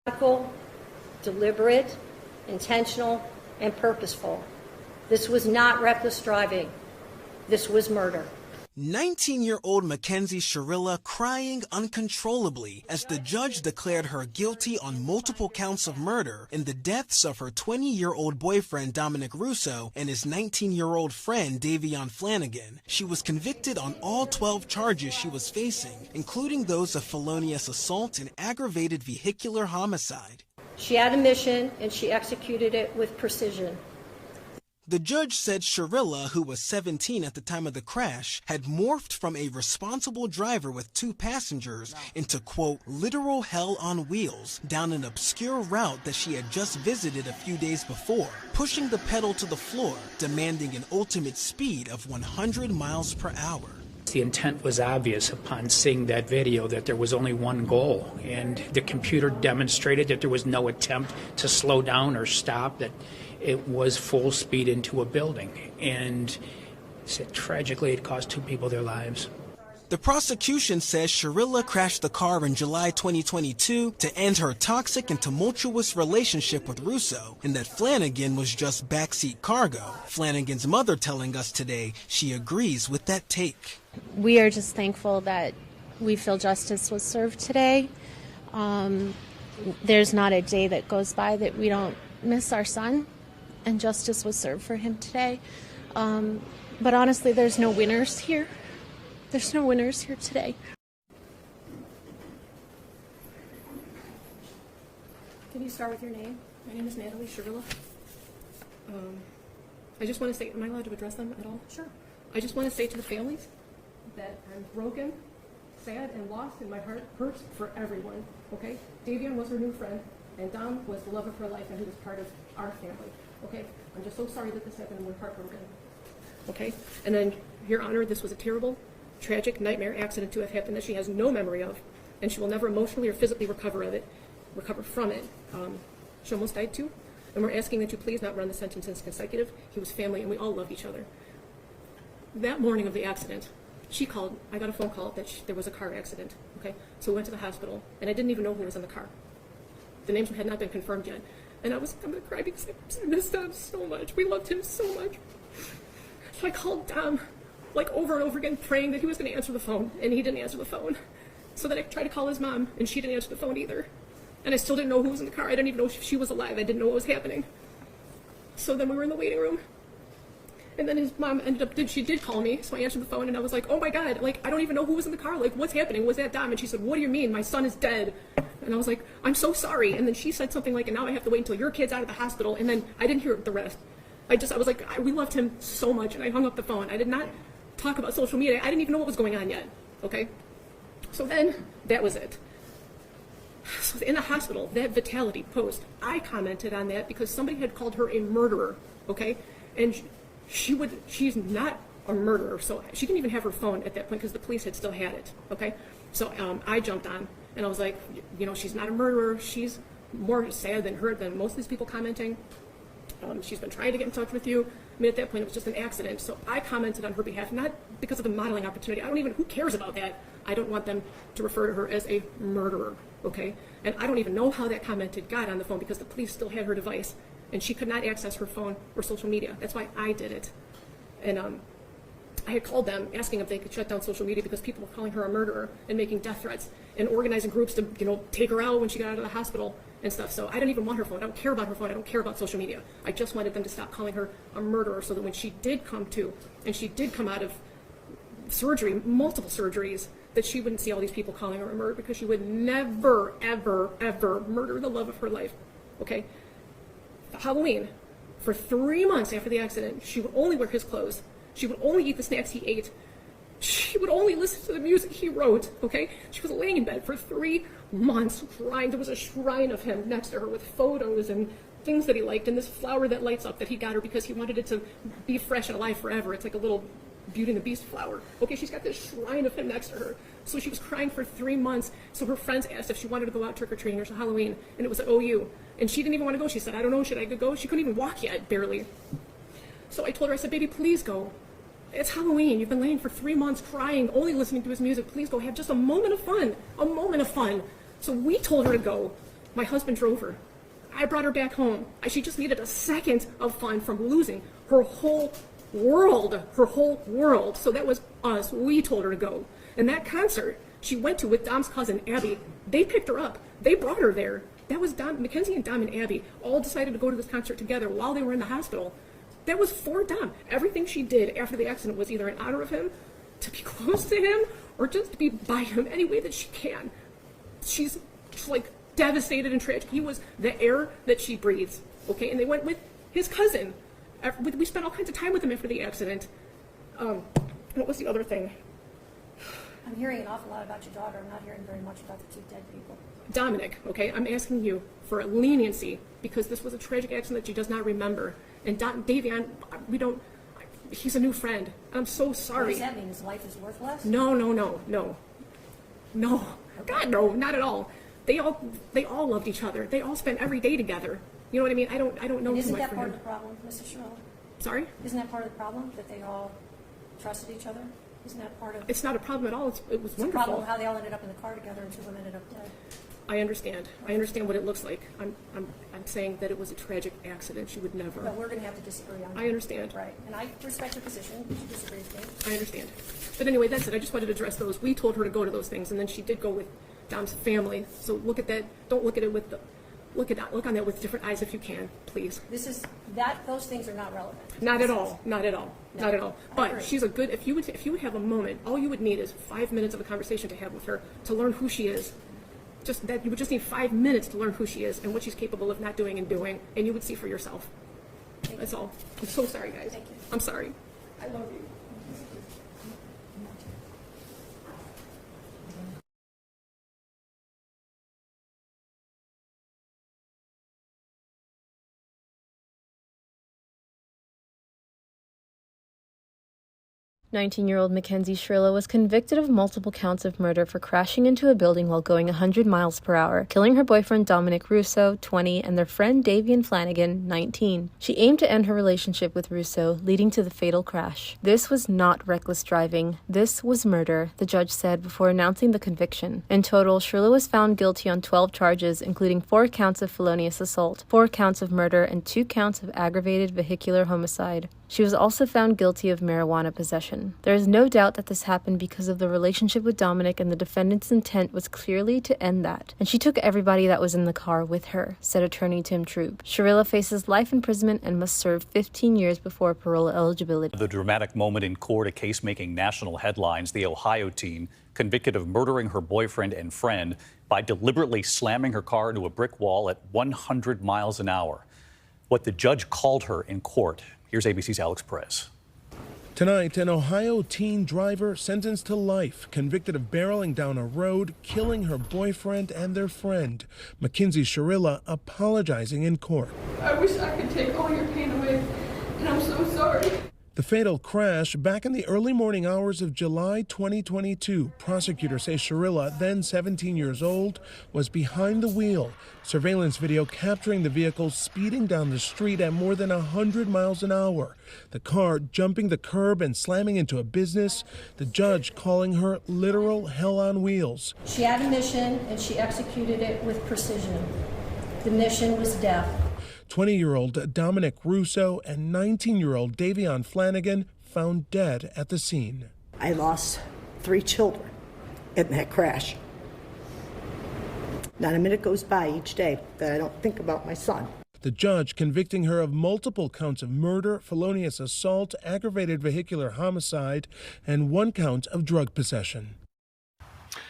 Methodical, deliberate, intentional, and purposeful. This was not reckless driving. This was murder. 19-year-old Mackenzie Shirilla crying uncontrollably as the judge declared her guilty on multiple counts of murder in the deaths of her 20-year-old boyfriend Dominic Russo and his 19-year-old friend Davion Flanagan. She was convicted on all 12 charges she was facing, including those of felonious assault and aggravated vehicular homicide. She had a mission and she executed it with precision. The judge said Shirilla, who was 17 at the time of the crash, had morphed from a responsible driver with 2 passengers into, quote, literal hell on wheels down an obscure route that she had just visited a few days before, pushing the pedal to the floor, demanding an ultimate speed of 100 miles per hour. The intent was obvious upon seeing that video that there was only one goal, and the computer demonstrated that there was no attempt to slow down or stop, that it was full speed into a building, and tragically it cost 2 people their lives. The prosecution says Shirilla crashed the car in July 2022 to end her toxic and tumultuous relationship with Russo, and that Flanagan was just backseat cargo. Flanagan's mother telling us today she agrees with that take. We are just thankful that we feel justice was served today. There's not a day that goes by that we don't miss our son, and justice was served for him today. But honestly, there's no winners here. There's no winners here today. Can you start with your name? My name is Natalie Shirilla. I just want to say, am I allowed to address them at all? Sure. I just want to say to the families that I'm broken, sad, and lost, and my heart hurts for everyone, okay? Davion was her new friend, and Dom was the love of her life, and he was part of our family, okay? I'm just so sorry that this happened, and we're heartbroken, okay? And then, Your Honor, this was a terrible, tragic nightmare accident to have happened that she has no memory of, and she will never emotionally or physically recover from it. She almost died too, and we're asking that you please not run the sentence as consecutive. He was family, and we all loved each other. That morning of the accident, she called. I got a phone call that there was a car accident. Okay, so we went to the hospital, and I didn't even know who was in the car. The names had not been confirmed yet, and I'm gonna cry because I missed Dom so much. We loved him so much. So I called Dom, like over and over again, praying that he was going to answer the phone, and he didn't answer the phone. So then I tried to call his mom, and she didn't answer the phone either. And I still didn't know who was in the car. I didn't even know if she was alive. I didn't know what was happening. So then we were in the waiting room, and then his mom she did call me, so I answered the phone, and I was like, oh my God, like, I don't even know who was in the car. Like, what's happening? Was that Dom? And she said, what do you mean? My son is dead. And I was like, I'm so sorry. And then she said something like, and now I have to wait until your kid's out of the hospital. And then I didn't hear the rest. I was like, we loved him so much, and I hung up the phone. I did not talk about social media. I didn't even know what was going on yet, okay? So then, that was it. So in the hospital, that Vitality post, I commented on that because somebody had called her a murderer, okay? And she's not a murderer, so she didn't even have her phone at that point because the police had still had it, okay? So I jumped on, and I was like, you know, she's not a murderer. She's more sad than most of these people commenting. She's been trying to get in touch with you. I mean, at that point, it was just an accident. So I commented on her behalf, not because of the modeling opportunity. Who cares about that? I don't want them to refer to her as a murderer, okay? And I don't even know how that comment got on the phone because the police still had her device, and she could not access her phone or social media. That's why I did it. And I had called them asking if they could shut down social media because people were calling her a murderer and making death threats and organizing groups to, you know, take her out when she got out of the hospital and stuff. So I didn't even want her phone. I don't care about her phone. I don't care about social media. I just wanted them to stop calling her a murderer so that when she did come to, and she did come out of surgery, multiple surgeries, that she wouldn't see all these people calling her a murderer because she would never, ever, ever murder the love of her life, okay? Halloween, for 3 months after the accident, she would only wear his clothes. She would only eat the snacks he ate. She would only listen to the music he wrote, okay? She was laying in bed for 3 months crying. There was a shrine of him next to her with photos and things that he liked and this flower that lights up that he got her because he wanted it to be fresh and alive forever. It's like a little Beauty and the Beast flower. Okay, she's got this shrine of him next to her. So she was crying for 3 months. So her friends asked if she wanted to go out trick-or-treating or Halloween, and it was at OU. And she didn't even want to go. She said, I don't know, should I go? She couldn't even walk yet, barely. So I told her, I said, baby, please go. It's Halloween. You've been laying for 3 months crying, only listening to his music. Please go have just a moment of fun. A moment of fun. So we told her to go. My husband drove her. I brought her back home. She just needed a second of fun from losing her whole world. So that was us. We told her to go. And that concert she went to with Dom's cousin, Abby, they picked her up. They brought her there. That was Dom, Mackenzie and Dom and Abby all decided to go to this concert together while they were in the hospital. That was for Dom. Everything she did after the accident was either in honor of him, to be close to him, or just to be by him any way that she can. She's like devastated and tragic. He was the air that she breathes, okay? And they went with his cousin. We spent all kinds of time with him after the accident. What was the other thing? I'm hearing an awful lot about your daughter. I'm not hearing very much about the two dead people. Dominic, okay, I'm asking you for leniency because this was a tragic accident that she does not remember. And Davion, he's a new friend. I'm so sorry. What does that mean? His life is worthless? No. God, no, not at all. They all loved each other. They all spent every day together. You know what I mean? I don't know And too isn't much that for part him. of the problem, Mr. Shirilla? Sorry? Isn't that part of the problem, that they all trusted each other? Isn't that part of It's not a problem at all. It was the wonderful. problem how they all ended up in the car together and two of them ended up dead? I understand. I understand what it looks like. I'm saying that it was a tragic accident. She would never. But we're going to have to disagree on that. I understand. Right. And I respect your position, but you disagree with me. I understand. But anyway, that's it. I just wanted to address those. We told her to go to those things, and then she did go with Dom's family. So look at that. Don't look at it with the look on that with different eyes if you can, please. Those things are not relevant. Not at all. Not at all. No, Not at all. I But agree. she's a good. If you would have a moment, all you would need is 5 minutes of a conversation to have with her to learn who she is. Just that you would just need 5 minutes to learn who she is and what she's capable of not doing and doing, and you would see for yourself. That's all. I'm so sorry, guys. Thank you. I'm sorry. I love you. 19-year-old Mackenzie Shirilla was convicted of multiple counts of murder for crashing into a building while going 100 miles per hour, killing her boyfriend Dominic Russo, 20, and their friend Davion Flanagan, 19. She aimed to end her relationship with Russo, leading to the fatal crash. This was not reckless driving. This was murder, the judge said before announcing the conviction. In total, Shirilla was found guilty on 12 charges, including 4 counts of felonious assault, 4 counts of murder, and 2 counts of aggravated vehicular homicide. She was also found guilty of marijuana possession. There is no doubt that this happened because of the relationship with Dominic, and the defendant's intent was clearly to end that. And she took everybody that was in the car with her, said attorney Tim Troop. Shirilla faces life imprisonment and must serve 15 years before parole eligibility. The dramatic moment in court, a case making national headlines. The Ohio teen convicted of murdering her boyfriend and friend by deliberately slamming her car into a brick wall at 100 miles an hour. What the judge called her in court. Here's ABC's Alex Perez. Tonight, an Ohio teen driver sentenced to life, convicted of barreling down a road, killing her boyfriend and their friend. Mackenzie Shirilla apologizing in court. I wish I could take all your pain away, and I'm so sorry. The fatal crash back in the early morning hours of July 2022. Prosecutors say Shirilla, then 17 years old, was behind the wheel. Surveillance video capturing the vehicle speeding down the street at more than 100 miles an hour. The car jumping the curb and slamming into a business. The judge calling her literal hell on wheels. She had a mission and she executed it with precision. The mission was death. 20-year-old Dominic Russo and 19-year-old Davion Flanagan found dead at the scene. I lost 3 children in that crash. Not a minute goes by each day that I don't think about my son. The judge convicting her of multiple counts of murder, felonious assault, aggravated vehicular homicide, and 1 count of drug possession.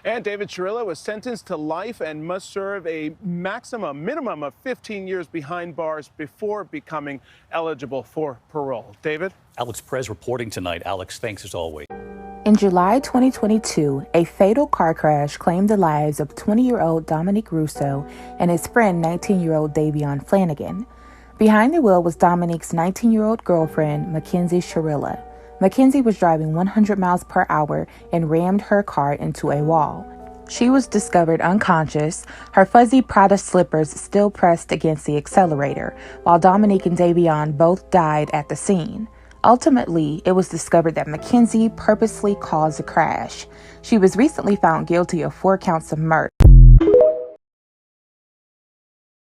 And David Shirilla was sentenced to life and must serve a minimum of 15 years behind bars before becoming eligible for parole. David? Alex Perez reporting tonight. Alex, thanks as always. In July 2022, a fatal car crash claimed the lives of 20-year-old Dominic Russo and his friend 19-year-old Davion Flanagan. Behind the wheel was Dominic's 19-year-old girlfriend, Mackenzie Shirilla. Mackenzie was driving 100 miles per hour and rammed her car into a wall. She was discovered unconscious, her fuzzy Prada slippers still pressed against the accelerator, while Dominic and Davion both died at the scene. Ultimately, it was discovered that Mackenzie purposely caused the crash. She was recently found guilty of 4 counts of murder.